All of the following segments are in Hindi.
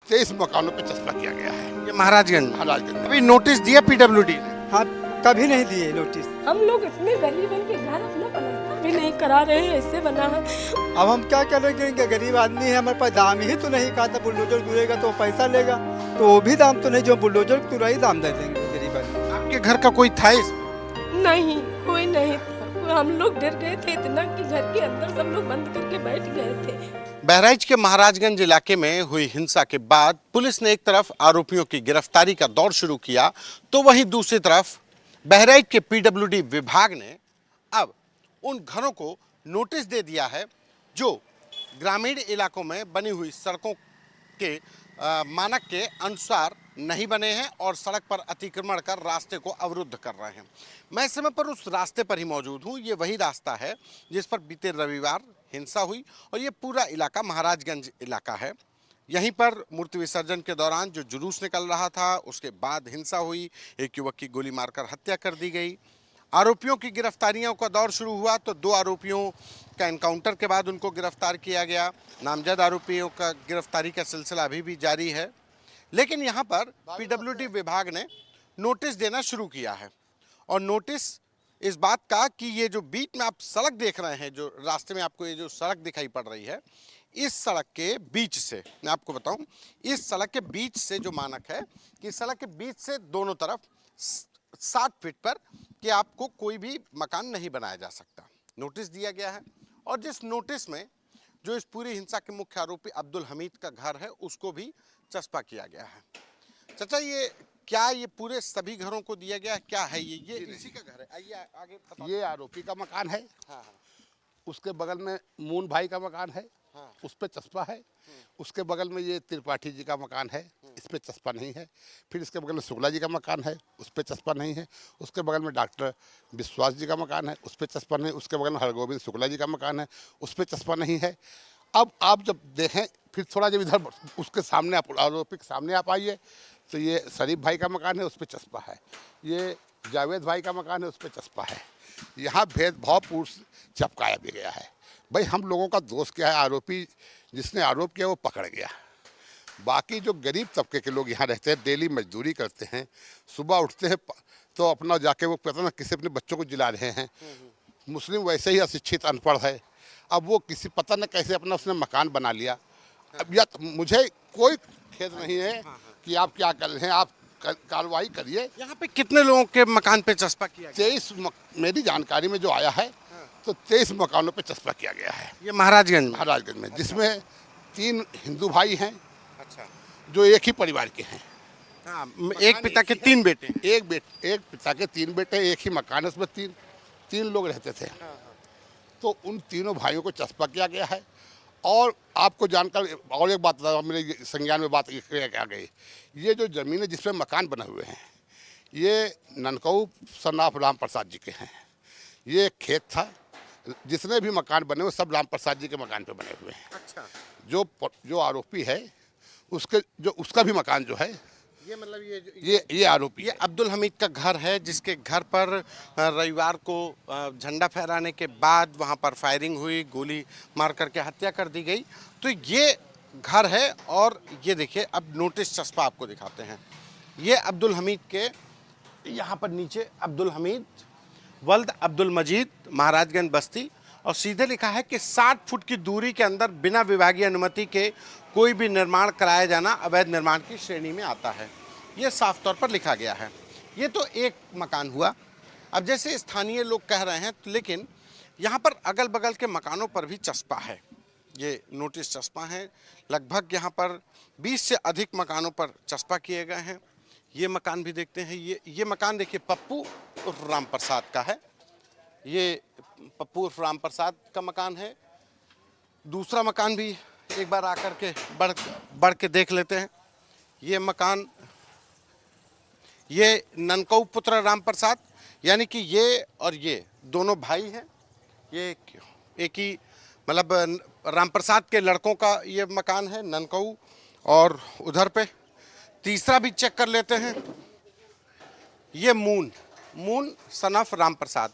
23 मकानों पे चस्पा किया गया है। ये महाराजगंज महाराजगंज अभी नोटिस दिया पीडब्ल्यूडी ने? हाँ, कभी नहीं दिए नोटिस। हम लोग इतने गरीब हैं कि घर अपना पलस्तर भी नहीं करा रहे हैं, ऐसे बना है। अब हम क्या करेंगे, गरीब आदमी है, हमारे पास दाम ही तो नहीं। कहा था बुलडोजर तुरेगा तो पैसा लेगा, तो वो भी दाम तो नहीं, जो बुलडोजर तुरा ही दाम दे देंगे गरीब आदमी। आपके घर का कोई था इसमें? नहीं, कोई नहीं था। हम लोग डर गए थे इतना कि घर के अंदर सब लोग बंद करके बैठ गए थे। बहराइच के महाराजगंज इलाके में हुई हिंसा के बाद पुलिस ने एक तरफ आरोपियों की गिरफ्तारी का दौर शुरू किया, तो वहीं दूसरी तरफ बहराइच के पीडब्ल्यूडी विभाग ने अब उन घरों को नोटिस दे दिया है जो ग्रामीण इलाकों में बनी हुई सड़कों के मानक के अनुसार नहीं बने हैं और सड़क पर अतिक्रमण कर रास्ते को अवरुद्ध कर रहे हैं। मैं इस समय पर उस रास्ते पर ही मौजूद हूं। ये वही रास्ता है जिस पर बीते रविवार हिंसा हुई और ये पूरा इलाका महाराजगंज इलाका है। यहीं पर मूर्ति विसर्जन के दौरान जो जुलूस निकल रहा था उसके बाद हिंसा हुई, एक युवक की गोली मारकर हत्या कर दी गई। आरोपियों की गिरफ्तारियों का दौर शुरू हुआ तो 2 आरोपियों का एनकाउंटर के बाद उनको गिरफ्तार किया गया। नामजद आरोपियों का गिरफ्तारी का सिलसिला अभी भी जारी है, लेकिन यहाँ पर पीडब्ल्यूडी विभाग ने नोटिस देना शुरू किया है। और नोटिस इस बात का कि ये जो बीच में आप सड़क देख रहे हैं, जो रास्ते में आपको ये जो सड़क दिखाई पड़ रही है, इस सड़क के बीच से मैं आपको बताऊं, इस सड़क के बीच से जो मानक है कि सड़क के बीच से दोनों तरफ 60 फीट पर कि आपको कोई भी मकान नहीं बनाया जा सकता, नोटिस दिया गया है। और जिस नोटिस में जो इस पूरी हिंसा के मुख्य आरोपी अब्दुल हमीद का घर है उसको भी चस्पा किया गया है। चाचा, ये क्या ये पूरे सभी घरों को दिया गया, क्या है ये इसी का घर है? आइए आगे बताओ। ये आरोपी का मकान है। हाँ। उसके बगल में मून भाई का मकान है। हाँ। उस पे चस्पा है। उसके बगल में ये त्रिपाठी जी का मकान है, इस पे चस्पा नहीं है। फिर इसके बगल में शुक्ला जी का मकान है, उस पे चस्पा नहीं है। उसके बगल में डॉक्टर विश्वास जी का मकान है, उस पे चस्पा नहीं। उसके बगल में हरगोविंद शुक्ला जी का मकान है, उस पे चस्पा नहीं है। अब आप जब देखें, फिर थोड़ा जब इधर उसके सामने आप आरोपी के सामने आप आइए तो ये शरीफ भाई का मकान है, उस पर चस्पा है। ये जावेद भाई का मकान है, उस पर चस्पा है। यहाँ भेदभावपूर्ण चपकाया भी गया है। भाई हम लोगों का दोष क्या है? आरोपी जिसने आरोप किया वो पकड़ गया। बाकी जो गरीब तबके के लोग यहाँ रहते हैं, डेली मजदूरी करते हैं, सुबह उठते हैं तो अपना जाके वो पता ना किसी अपने बच्चों को जिला रहे हैं। मुस्लिम वैसे ही अशिक्षित अनपढ़ है, अब वो किसी पता न कैसे अपना उसने मकान बना लिया। अब या मुझे कोई खेद नहीं है कि आप क्या कर रहे हैं, आप कार्रवाई करिए। यहाँ पे कितने लोगों के मकान पे चस्पा किया गया? 23 मेरी जानकारी में जो आया है तो 23 मकानों पे चस्पा किया गया है। ये महाराजगंज महाराजगंज में, जिसमें 3 हिंदू भाई हैं। अच्छा। जो एक ही परिवार के हैं। हाँ, एक पिता के 3 बेटे। एक पिता के 3 बेटे, एक ही मकान है, उसमें तीन लोग रहते थे। तो उन तीनों भाइयों को चस्पा किया गया है। और आपको जानकर और एक बात मेरे संज्ञान में बात आ गई, ये जो ज़मीन है जिसमें मकान बने हुए हैं, ये ननकऊ सन्नाफ राम प्रसाद जी के हैं। ये एक खेत था, जितने भी मकान बने हुए सब राम प्रसाद जी के मकान पे बने हुए हैं। अच्छा। जो आरोपी है उसका भी मकान जो है, ये मतलब ये आरोपी, ये अब्दुल हमीद का घर है, जिसके घर पर रविवार को झंडा फहराने के बाद वहां पर फायरिंग हुई, गोली मार करके हत्या कर दी गई। तो ये घर है और ये देखिए, अब नोटिस चस्पा आपको दिखाते हैं। ये अब्दुल हमीद के, यहाँ पर नीचे अब्दुल हमीद वल्द अब्दुल मजीद महाराजगंज बस्ती, और सीधे लिखा है कि 60 फुट की दूरी के अंदर बिना विभागीय अनुमति के कोई भी निर्माण कराया जाना अवैध निर्माण की श्रेणी में आता है। ये साफ तौर पर लिखा गया है। ये तो एक मकान हुआ। अब जैसे स्थानीय लोग कह रहे हैं, लेकिन यहाँ पर अगल बगल के मकानों पर भी चस्पा है, ये नोटिस चस्पा है। लगभग यहाँ पर 20 से अधिक मकानों पर चस्पा किए गए हैं। ये मकान भी देखते हैं। ये मकान देखिए पप्पू उर्फ राम प्रसाद का है। ये पप्पू उर्फ राम प्रसाद का मकान है। दूसरा मकान भी एक बार आकर के बढ़ के देख लेते हैं। ये मकान, ये ननकऊ पुत्र राम प्रसाद, यानी कि ये और ये दोनों भाई हैं। ये एक ही मतलब राम प्रसाद के लड़कों का ये मकान है ननकऊ। और उधर पे तीसरा भी चेक कर लेते हैं। ये moon son of Ram Prasad,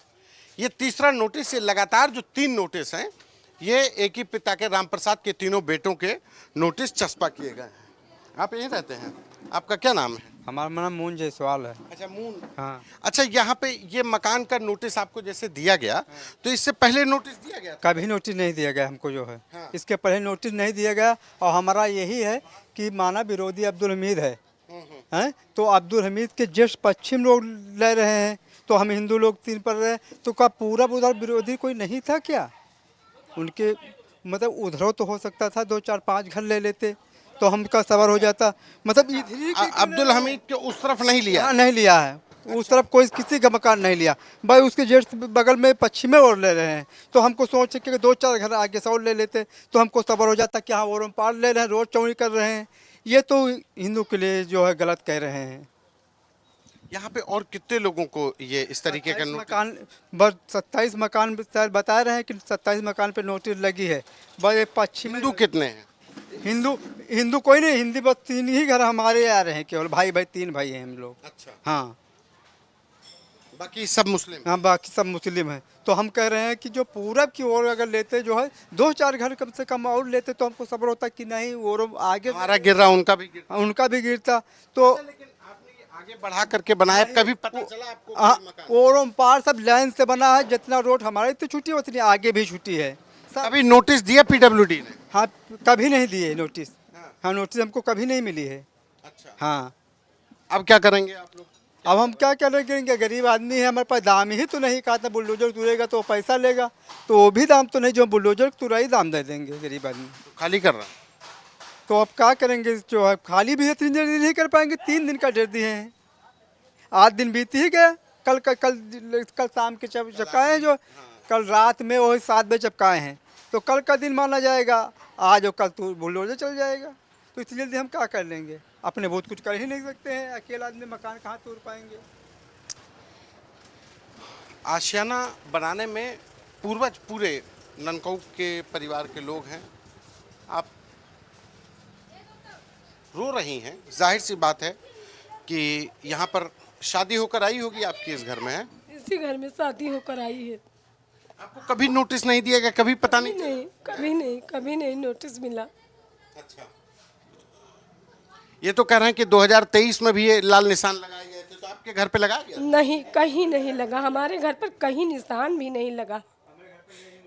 ये तीसरा नोटिस। ये लगातार जो 3 नोटिस हैं, ये एक ही पिता के राम प्रसाद के तीनों बेटों के नोटिस चस्पा किए गए हैं। आप यहीं रहते हैं? आपका क्या नाम है? हमारा नाम मून जायसवाल है। अच्छा, मून। हाँ, अच्छा, यहाँ पे ये मकान का नोटिस आपको जैसे दिया गया, तो इससे पहले नोटिस दिया गया था? कभी नोटिस नहीं दिया गया हमको जो है। हाँ। इसके पहले नोटिस नहीं दिया गया और हमारा यही है कि मानव विरोधी अब्दुल हमीद है, हैं? तो अब्दुल हमीद के जस्ट पश्चिम लोग ले रहे हैं, तो हम हिंदू लोग 3 पर रहे, तो क्या पूरा उधर विरोधी कोई नहीं था क्या? उनके मतलब उधरों तो हो सकता था 2 4 5 घर ले लेते तो हमका सवार हो जाता, मतलब इधर ही अब्दुल हमीद के उस तरफ नहीं लिया? यहाँ नहीं लिया है। उस तरफ कोई किसी का मकान नहीं लिया भाई, उसके जस्ट बगल में पश्चिमी ओर ले रहे हैं, तो हमको सोच के 2 4 घर आगे से और ले लेते तो हमको सबर हो जाता कि हाँ और पार ले रहे हैं, रोड चौड़ी कर रहे हैं। ये तो हिंदू के लिए जो है गलत कह रहे हैं। यहाँ पे और कितने लोगों को ये इस तरीके का 27 नोटिस? मकान बस 27 मकान शायद बता रहे हैं कि 27 मकान पे नोटिस लगी है। बस ये पश्चिमी हिंदू कितने हैं? हिंदू कोई नहीं, हिंदी बस 3 ही घर हमारे आ रहे हैं, केवल भाई 3 भाई हैं हम लोग। अच्छा, हाँ बाकी सब मुस्लिम? हाँ, बाकी सब मुस्लिम हैं। तो हम कह रहे हैं कि जो पूरब की ओर अगर लेते जो है 2 4 घर कम से कम और लेते तो हमको सब्र होता कि नहीं और आगे हमारा गिर रहा, उनका भी गिर उनका भी गिरता तो लेकिन आपने ये आगे बढ़ा करके बनाया, कभी पता चला आपको हाँ, कोई मकान? और पार सब लाइन से बना है, जितना रोड हमारे तो छुट्टी उतनी आगे भी छुट्टी है सब। कभी नोटिस दिया पीडब्ल्यूडी ने? हाँ, कभी नहीं दिए नोटिस। हाँ, नोटिस हमको कभी नहीं मिली है। अच्छा, हाँ, अब क्या करेंगे आप लोग? अब हम क्या करेंगे, गरीब आदमी है, हमारे पास दाम ही तो नहीं कहा था बुलडोजर तुरेगा तो पैसा लेगा, तो वो भी दाम तो नहीं, जो बुलडोजर तुराई दाम दे देंगे गरीब आदमी। तो खाली कर रहा है। तो अब क्या करेंगे, जो है खाली भी है 3 दिन नहीं कर पाएंगे, 3 दिन का डेट दिए हैं, 8 दिन बीत ही गया। कल शाम के चपकाए हैं, जो कल रात में वही 7 बजे चपकाए हैं, तो कल का दिन माना जाएगा, आज और कल तो बुलडोजर चल जाएगा। तो इसलिए हम क्या कर लेंगे, अपने बहुत कुछ कर ही नहीं सकते हैं, अकेला आदमी मकान कहाँ तोड़ पाएंगे। आशियाना बनाने में पूर्वज पूरे ननकऊ के परिवार के लोग हैं। आप रो रही हैं, जाहिर सी बात है कि यहाँ पर शादी होकर आई होगी आपकी, इस घर में है? इसी घर में शादी होकर आई है। आपको कभी नोटिस नहीं दिया गया, कभी पता नहीं? नहीं, कभी नहीं नोटिस मिला। अच्छा, ये तो कह रहे हैं कि 2023 में भी ये लाल निशान लगाए गए थे, तो आपके घर पे लगाया गया? नहीं, कहीं नहीं लगा, हमारे घर पर कहीं निशान भी नहीं लगा।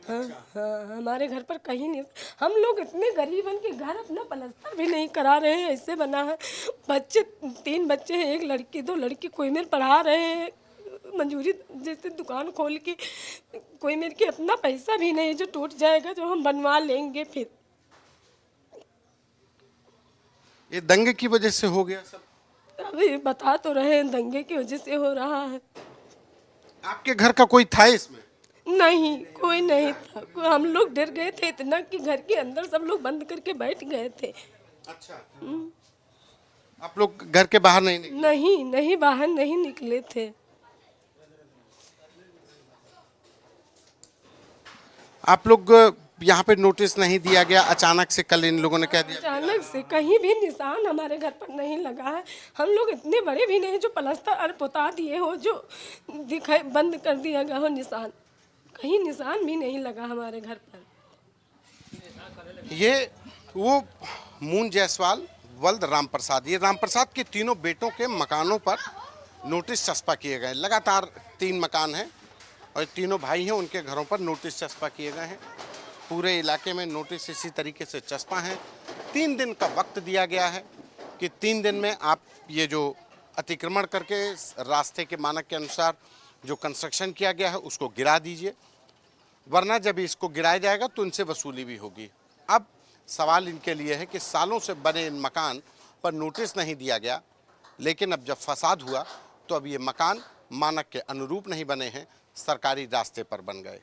हाँ हाँ, हमारे घर पर कहीं नहीं। हम लोग इतने गरीब हैं कि घर अपना पलस्तर भी नहीं करा रहे हैं, ऐसे बना है। बच्चे 3 बच्चे हैं, 1 लड़की 2 लड़की, कोई मेरे पढ़ा रहे हैं मंजूरी जैसे दुकान खोल के, कोई मेरे के अपना पैसा भी नहीं जो टूट जाएगा, जो हम बनवा लेंगे फिर। ये दंगे की वजह से हो गया सब? अभी बता तो रहे हैं दंगे की वजह से हो रहा है। आपके घर का कोई था इसमें? नहीं, कोई नहीं था। हम लोग डर गए थे इतना कि घर के अंदर सब लोग बंद करके बैठ गए थे। अच्छा, आप लोग घर के बाहर नहीं निकले? नहीं, बाहर नहीं निकले थे। आप लोग यहाँ पे नोटिस नहीं दिया गया, अचानक से कल इन लोगों ने कह दिया? अचानक से कहीं भी निशान हमारे घर पर नहीं लगा है। हम लोग इतने बड़े भी नहीं जो प्लास्टर और पुता दिए हो, जो दिखाई बंद कर दिया गया हो निशान, कहीं निशान भी नहीं लगा हमारे घर पर। ये वो मून जायसवाल, वल्द राम प्रसाद, ये राम प्रसाद के तीनों बेटों के मकानों पर नोटिस चस्पा किए गए। लगातार 3 मकान हैं और तीनों भाई हैं, उनके घरों पर नोटिस चस्पा किए गए हैं। पूरे इलाके में नोटिस इसी तरीके से चस्पा हैं। 3 दिन का वक्त दिया गया है कि 3 दिन में आप ये जो अतिक्रमण करके रास्ते के मानक के अनुसार जो कंस्ट्रक्शन किया गया है उसको गिरा दीजिए, वरना जब इसको गिराया जाएगा तो इनसे वसूली भी होगी। अब सवाल इनके लिए है कि सालों से बने इन मकान पर नोटिस नहीं दिया गया, लेकिन अब जब फसाद हुआ तो अब ये मकान मानक के अनुरूप नहीं बने हैं, सरकारी रास्ते पर बन गए।